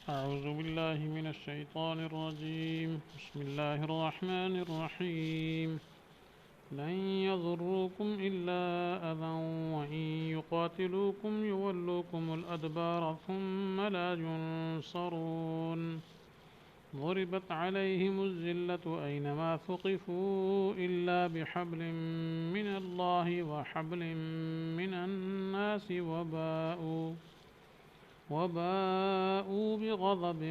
أعوذ بالله من الشيطان الرجيم بسم الله الرحمن الرحيم لن يضروكم إلا أذى وإن يقاتلوكم يولوكم الأدبار ثم لا ينصرون ضربت عليهم الذلة أينما ثقفوا إلا بحبل من الله وحبل من الناس وباءوا بغضب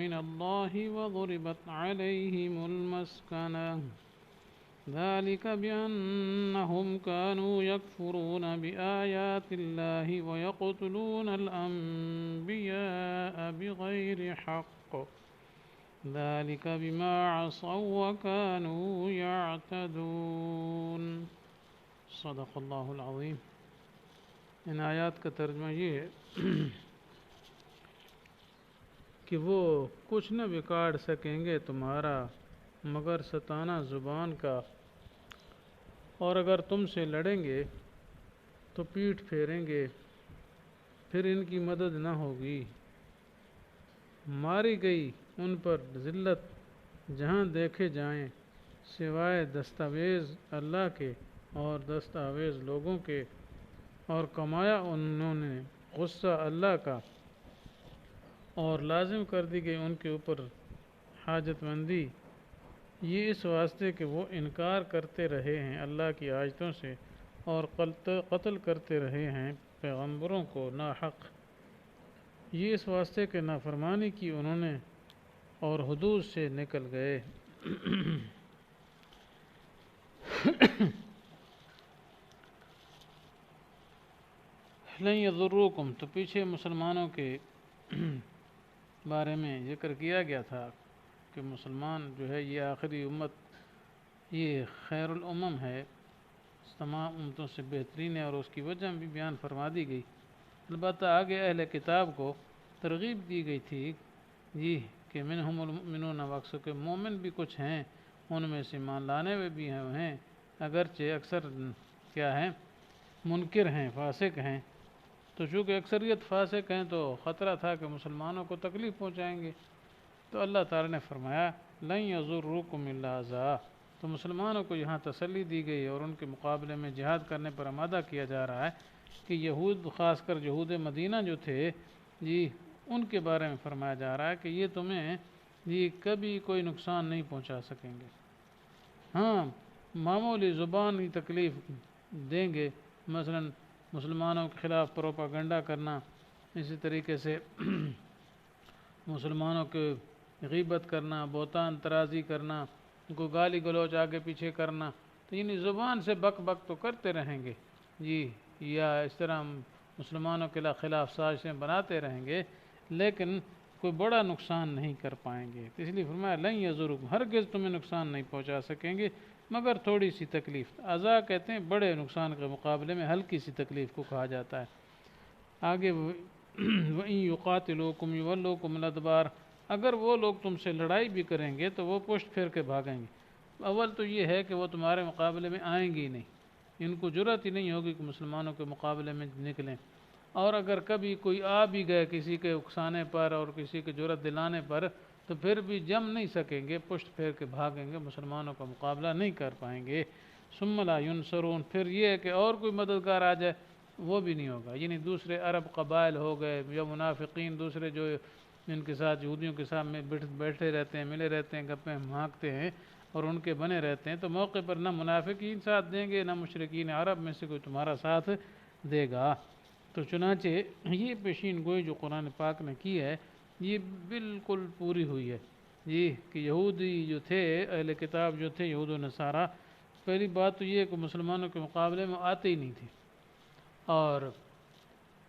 من الله وضربت عليهم المسكنة ذلك بأنهم كانوا يكفرون بآيات الله ويقتلون الأنبياء بغير حق ذلك بما عصوا وكانوا يعتدون صدق اللہ العظیم۔ ان آیات کا ترجمہ یہ ہے کہ وہ کچھ نہ بگاڑ سکیں گے تمہارا مگر ستانہ زبان کا، اور اگر تم سے لڑیں گے تو پیٹھ پھیریں گے، پھر ان کی مدد نہ ہوگی۔ ماری گئی ان پر ذلت جہاں دیکھے جائیں سوائے دستاویز اللہ کے اور دستاویز لوگوں کے، اور کمایا انہوں نے غصہ اللہ کا، اور لازم کر دی گئی ان کے اوپر حاجت مندی، یہ اس واسطے کہ وہ انکار کرتے رہے ہیں اللہ کی آیتوں سے اور قتل کرتے رہے ہیں پیغمبروں کو ناحق، یہ اس واسطے کہ نافرمانی کی انہوں نے اور حدود سے نکل گئے۔ لن یضروکم، تو پیچھے مسلمانوں کے بارے میں ذکر کیا گیا تھا کہ مسلمان جو ہے یہ آخری امت، یہ خیر الامم ہے، تمام امتوں سے بہترین ہے، اور اس کی وجہ بھی بیان فرما دی گئی۔ البتہ آگے اہل کتاب کو ترغیب دی گئی تھی جی کہ منہم المؤمنون، واقع کہ مومن بھی کچھ ہیں ان میں سے، ایمان لانے ہوئے بھی ہیں، اگرچہ اکثر کیا ہیں منکر ہیں، فاسق ہیں، تو چونکہ اکثریت فاسق ہیں تو خطرہ تھا کہ مسلمانوں کو تکلیف پہنچائیں گے، تو اللہ تعالیٰ نے فرمایا لن یضروکم الا اذی، تو مسلمانوں کو یہاں تسلی دی گئی اور ان کے مقابلے میں جہاد کرنے پر آمادہ کیا جا رہا ہے کہ یہود، خاص کر یہود مدینہ جو تھے جی، ان کے بارے میں فرمایا جا رہا ہے کہ یہ تمہیں جی کبھی کوئی نقصان نہیں پہنچا سکیں گے، ہاں معمولی زبانی تکلیف دیں گے، مثلا مسلمانوں کے خلاف پروپاگنڈا کرنا، اسی طریقے سے مسلمانوں کے غیبت کرنا، بہتان ترازی کرنا، ان کو گالی گلوچ آگے پیچھے کرنا، تو یعنی زبان سے بک بک تو کرتے رہیں گے جی، یا اس طرح مسلمانوں کے خلاف سازشیں بناتے رہیں گے، لیکن کوئی بڑا نقصان نہیں کر پائیں گے۔ تو اس لیے فرمایا لن یضروکم، ہرگز تمہیں نقصان نہیں پہنچا سکیں گے مگر تھوڑی سی تکلیف۔ اذا کہتے ہیں بڑے نقصان کے مقابلے میں ہلکی سی تکلیف کو کہا جاتا ہے۔ آگے وَإِن يُقَاتِلُوكُمْ يُوَلُّوكُمُ الْأَدْبَارَ، اگر وہ لوگ تم سے لڑائی بھی کریں گے تو وہ پشت پھیر کے بھاگیں گے۔ اول تو یہ ہے کہ وہ تمہارے مقابلے میں آئیں گی نہیں، ان کو جرأت ہی نہیں ہوگی کہ مسلمانوں کے مقابلے میں نکلیں، اور اگر کبھی کوئی آ بھی گئے کسی کے اکسانے پر اور کسی کے جرأت دلانے پر تو پھر بھی جم نہیں سکیں گے، پشت پھیر کے بھاگیں گے، مسلمانوں کا مقابلہ نہیں کر پائیں گے۔ ثم لا ينصرون، پھر یہ ہے کہ اور کوئی مددگار آ جائے وہ بھی نہیں ہوگا، یعنی دوسرے عرب قبائل ہو گئے یا منافقین دوسرے جو ان کے ساتھ یہودیوں کے ساتھ میں بیٹھے رہتے ہیں، ملے رہتے ہیں، گپیں مانگتے ہیں اور ان کے بنے رہتے ہیں، تو موقع پر نہ منافقین ساتھ دیں گے نہ مشرکین عرب میں سے کوئی تمہارا ساتھ دے گا۔ تو چنانچہ یہ پیشین گوئی جو قرآن پاک نے کی ہے یہ بالکل پوری ہوئی ہے جی، کہ یہودی جو تھے، اہل کتاب جو تھے یہود و نصارہ، پہلی بات تو یہ ہے کہ مسلمانوں کے مقابلے میں آتے ہی نہیں تھے، اور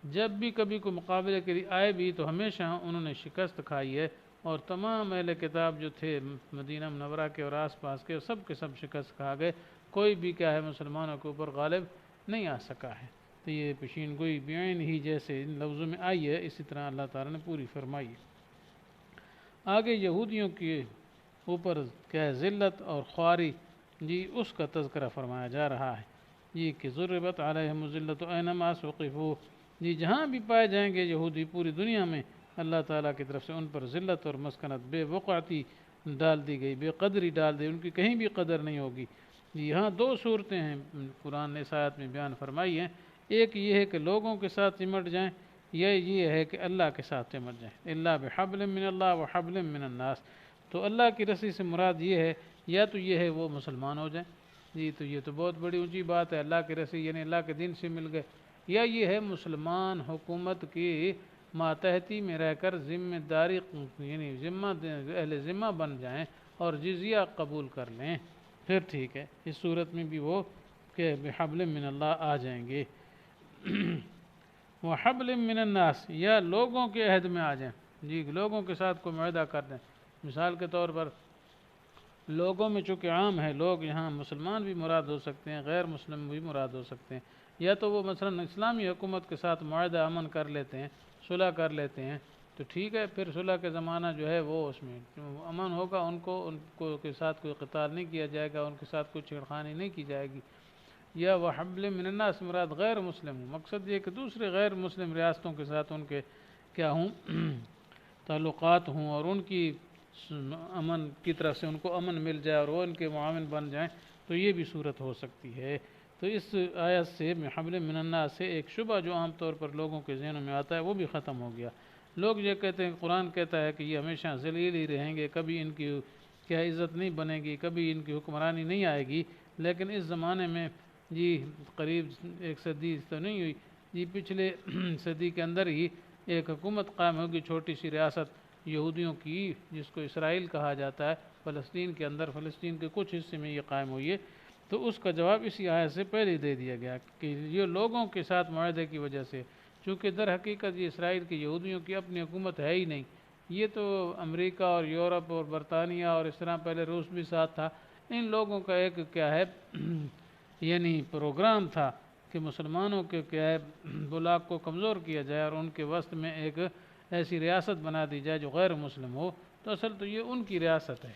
جب بھی کبھی کوئی مقابلے کے لیے آئے بھی تو ہمیشہ انہوں نے شکست کھائی ہے، اور تمام اہل کتاب جو تھے مدینہ منورہ کے اور آس پاس کے سب شکست کھا گئے، کوئی بھی کیا ہے مسلمانوں کے اوپر غالب نہیں آ سکا ہے۔ تو یہ پیشین گوئی بعین ہی جیسے ان لفظوں میں آئی ہے اسی طرح اللہ تعالیٰ نے پوری فرمائی ہے۔ آگے یہودیوں کے اوپر کیا ہے ذلت اور خواری جی، اس کا تذکرہ فرمایا جا رہا ہے یہ کہ ضربت علیہم الذلۃ اینما ثقفوا، جی جہاں بھی پائے جائیں گے یہودی پوری دنیا میں اللہ تعالیٰ کی طرف سے ان پر ذلت اور مسکنت، بے وقعتی ڈال دی گئی، بے قدری ڈال دی، ان کی کہیں بھی قدر نہیں ہوگی۔ یہاں دو صورتیں ہیں قرآن نے اس آیت میں بیان فرمائی ہیں، ایک یہ ہے کہ لوگوں کے ساتھ چمٹ جائیں، یا یہ ہے کہ اللہ کے ساتھ چمٹ جائیں، اللہ بحبل من اللہ و حبل من الناس۔ تو اللہ کی رسی سے مراد یہ ہے، یا تو یہ ہے وہ مسلمان ہو جائیں، جی تو یہ تو بہت بڑی اونچی بات ہے، اللہ کی رسی یعنی اللہ کے دین سے مل گئے، یا یہ ہے مسلمان حکومت کی ماتحتی میں رہ کر ذمہ داری یعنی اہل ذمہ بن جائیں اور جزیہ قبول کر لیں، پھر ٹھیک ہے، اس صورت میں بھی وہ کہ بحبل من اللہ آ جائیں گے۔ وحبل من الناس، یا لوگوں کے عہد میں آ جائیں، جی لوگوں کے ساتھ کوئی معاہدہ کر دیں، مثال کے طور پر لوگوں میں چونکہ عام ہے، لوگ یہاں مسلمان بھی مراد ہو سکتے ہیں، غیر مسلم بھی مراد ہو سکتے ہیں، یا تو وہ مثلا اسلامی حکومت کے ساتھ معاہدہ امن کر لیتے ہیں، صلح کر لیتے ہیں، تو ٹھیک ہے، پھر صلح کے زمانہ جو ہے وہ اس میں امن ہوگا، ان کو کے ساتھ کوئی قتال نہیں کیا جائے گا، ان کے ساتھ کوئی چھیڑخانی نہیں کی جائے گی۔ یا وحبل من الناس مراد غیر مسلم ہوں، مقصد یہ کہ دوسرے غیر مسلم ریاستوں کے ساتھ ان کے کیا ہوں تعلقات ہوں، اور ان کی امن کی طرف سے ان کو امن مل جائے اور وہ ان کے معاون بن جائیں، تو یہ بھی صورت ہو سکتی ہے۔ تو اس آیت سے حبل من الناس سے ایک شبہ جو عام طور پر لوگوں کے ذہنوں میں آتا ہے وہ بھی ختم ہو گیا۔ لوگ یہ کہتے ہیں، قرآن کہتا ہے کہ یہ ہمیشہ ذلیل ہی رہیں گے، کبھی ان کی کیا عزت نہیں بنے گی، کبھی ان کی حکمرانی نہیں آئے گی، لیکن اس زمانے میں جی قریب ایک صدی تو نہیں ہوئی، جی پچھلے صدی کے اندر ہی ایک حکومت قائم ہوگی، چھوٹی سی ریاست یہودیوں کی جس کو اسرائیل کہا جاتا ہے، فلسطین کے اندر، فلسطین کے کچھ حصے میں یہ قائم ہوئی ہے۔ تو اس کا جواب اسی آیت سے پہلے دے دیا گیا کہ یہ لوگوں کے ساتھ معاہدے کی وجہ سے، چونکہ در حقیقت یہ اسرائیل کی یہودیوں کی اپنی حکومت ہے ہی نہیں، یہ تو امریکہ اور یورپ اور برطانیہ اور اس طرح پہلے روس بھی ساتھ تھا، ان لوگوں کا ایک کیا ہے یعنی پروگرام تھا کہ مسلمانوں کے کیا ہے بلاک کو کمزور کیا جائے اور ان کے وسط میں ایک ایسی ریاست بنا دی جائے جو غیر مسلم ہو، تو اصل تو یہ ان کی ریاست ہے،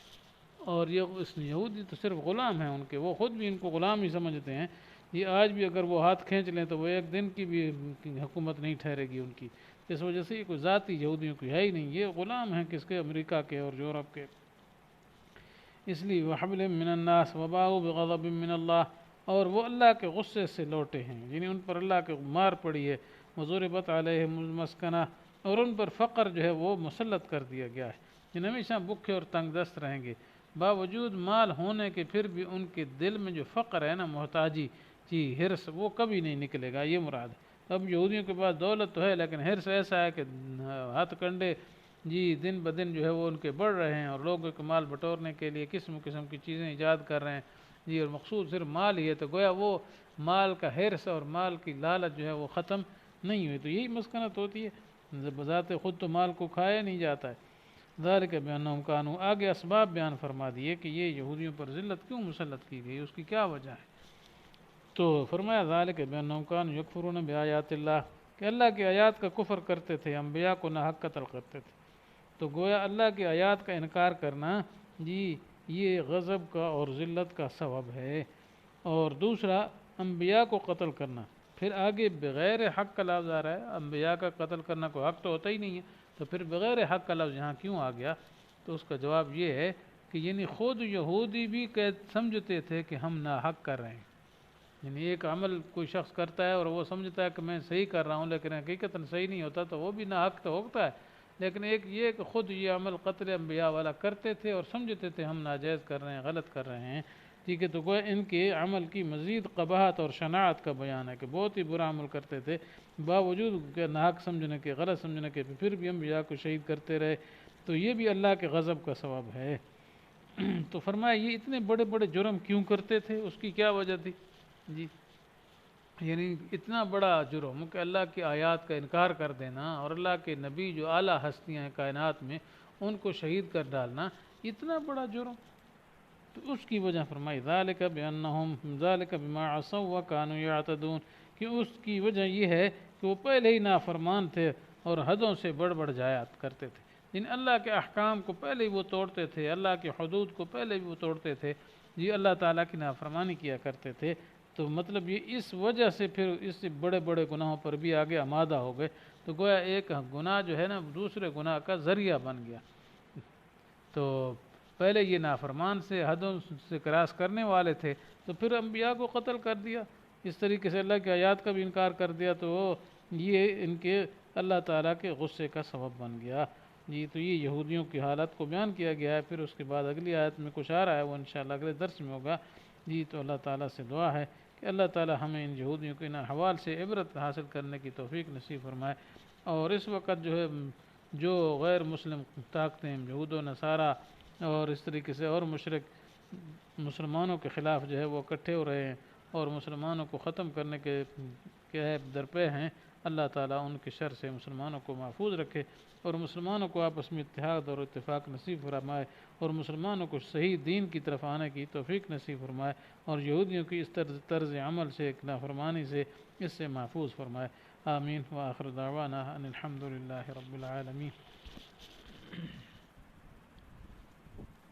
اور یہ اس یہودی تو صرف غلام ہیں ان کے، وہ خود بھی ان کو غلام ہی سمجھتے ہیں، یہ آج بھی اگر وہ ہاتھ کھینچ لیں تو وہ ایک دن کی بھی حکومت نہیں ٹھہرے گی ان کی، اس وجہ سے یہ کوئی ذاتی یہودیوں کی ہے ہی نہیں، یہ غلام ہیں کس کے، امریکہ کے اور یورپ کے۔ اس لیے وحبل من الناس وباؤ بغضب من اللہ، اور وہ اللہ کے غصے سے لوٹے ہیں، یعنی ان پر اللہ کے مار پڑی ہے، وضربت علیہم المسکنہ، اور ان پر فقر جو ہے وہ مسلط کر دیا گیا ہے، یعنی ہمیشہ بھوکے اور تنگ دست رہیں گے، باوجود مال ہونے کے پھر بھی ان کے دل میں جو فقر ہے نا، محتاجی جی حرص، وہ کبھی نہیں نکلے گا، یہ مراد ہے۔ اب یہودیوں کے پاس دولت تو ہے لیکن حرص ایسا ہے کہ ہاتھ کنڈے جی دن بدن جو ہے وہ ان کے بڑھ رہے ہیں، اور لوگوں کے مال بٹورنے کے لیے قسم قسم کی چیزیں ایجاد کر رہے ہیں جی، اور مقصود صرف مال ہی ہے، تو گویا وہ مال کا حرص اور مال کی لالچ جو ہے وہ ختم نہیں ہوئی، تو یہی مسکنت ہوتی ہے، بذات خود تو مال کو کھایا نہیں جاتا ہے۔ ذالک بانہم کانوا، آگے اسباب بیان فرما دیے کہ یہ یہودیوں پر ذلت کیوں مسلط کی گئی، اس کی کیا وجہ ہے، تو فرمایا ذالک بانہم کانوا یکفرون بآیات اللہ، کہ اللہ کی آیات کا کفر کرتے تھے، انبیاء کو ناحق قتل کرتے تھے، تو گویا اللہ کی آیات کا انکار کرنا جی یہ غضب کا اور ذلت کا سبب ہے، اور دوسرا انبیاء کو قتل کرنا، پھر آگے بغیر حق کا لفظ آ رہا ہے، انبیاء کا قتل کرنا کوئی حق تو ہوتا ہی نہیں ہے، تو پھر بغیر حق کا لفظ یہاں کیوں آ گیا، تو اس کا جواب یہ ہے کہ یعنی خود یہودی بھی سمجھتے تھے کہ ہم ناحق کر رہے ہیں، یعنی ایک عمل کوئی شخص کرتا ہے اور وہ سمجھتا ہے کہ میں صحیح کر رہا ہوں لیکن حقیقتاً صحیح نہیں ہوتا، تو وہ بھی ناحق تو ہوتا ہے، لیکن ایک یہ کہ خود یہ عمل قتل انبیاء والا کرتے تھے اور سمجھتے تھے ہم ناجائز کر رہے ہیں، غلط کر رہے ہیں، ٹھیک ہے، تو گویا ان کے عمل کی مزید قباحت اور شناعت کا بیان ہے کہ بہت ہی برا عمل کرتے تھے، باوجود کہ ناحق سمجھنے کے، غلط سمجھنے کے، پھر بھی انبیاء کو شہید کرتے رہے، تو یہ بھی اللہ کے غضب کا سبب ہے۔ تو فرمایا یہ اتنے بڑے بڑے جرم کیوں کرتے تھے، اس کی کیا وجہ تھی جی، یعنی اتنا بڑا جرم کہ اللہ کی آیات کا انکار کر دینا اور اللہ کے نبی جو اعلیٰ ہستیاں ہیں کائنات میں ان کو شہید کر ڈالنا، اتنا بڑا جرم، تو اس کی وجہ فرمائی ذالک بانہم ذالک بما عصوا وکانوا یعتدون، کہ اس کی وجہ یہ ہے کہ وہ پہلے ہی نافرمان تھے اور حدوں سے بڑھ جایا کرتے تھے، یعنی اللہ کے احکام کو پہلے ہی وہ توڑتے تھے، اللہ کے حدود کو پہلے بھی وہ توڑتے تھے جی، اللہ تعالیٰ کی نافرمانی کیا کرتے تھے، تو مطلب یہ اس وجہ سے پھر اس سے بڑے بڑے گناہوں پر بھی آگے آمادہ ہو گئے، تو گویا ایک گناہ جو ہے نا دوسرے گناہ کا ذریعہ بن گیا۔ تو پہلے یہ نافرمان سے حدوں سے کراس کرنے والے تھے، تو پھر انبیاء کو قتل کر دیا، اس طریقے سے اللہ کی آیات کا بھی انکار کر دیا، تو یہ ان کے اللہ تعالیٰ کے غصے کا سبب بن گیا۔ جی تو یہ یہودیوں کی حالت کو بیان کیا گیا ہے، پھر اس کے بعد اگلی آیت میں کچھ آ رہا ہے، وہ انشاءاللہ اگلے درس میں ہوگا۔ جی تو اللہ تعالیٰ سے دعا ہے کہ اللہ تعالیٰ ہمیں ان یہودیوں کے ان احوال سے عبرت حاصل کرنے کی توفیق نصیب فرمائے۔ اور اس وقت جو ہے جو غیر مسلم طاقتیں یہود و نصارہ اور اس طریقے سے اور مشرک مسلمانوں کے خلاف جو ہے وہ اکٹھے ہو رہے ہیں اور مسلمانوں کو ختم کرنے کے درپے ہیں، اللہ تعالیٰ ان کے شر سے مسلمانوں کو محفوظ رکھے اور مسلمانوں کو آپس میں اتحاد اور اتفاق نصیب فرمائے اور مسلمانوں کو صحیح دین کی طرف آنے کی توفیق نصیب فرمائے اور یہودیوں کی اس طرز عمل سے نافرمانی سے اس سے محفوظ فرمائے۔ آمین۔ وآخر دعوانا ان الحمد للہ رب العالمین۔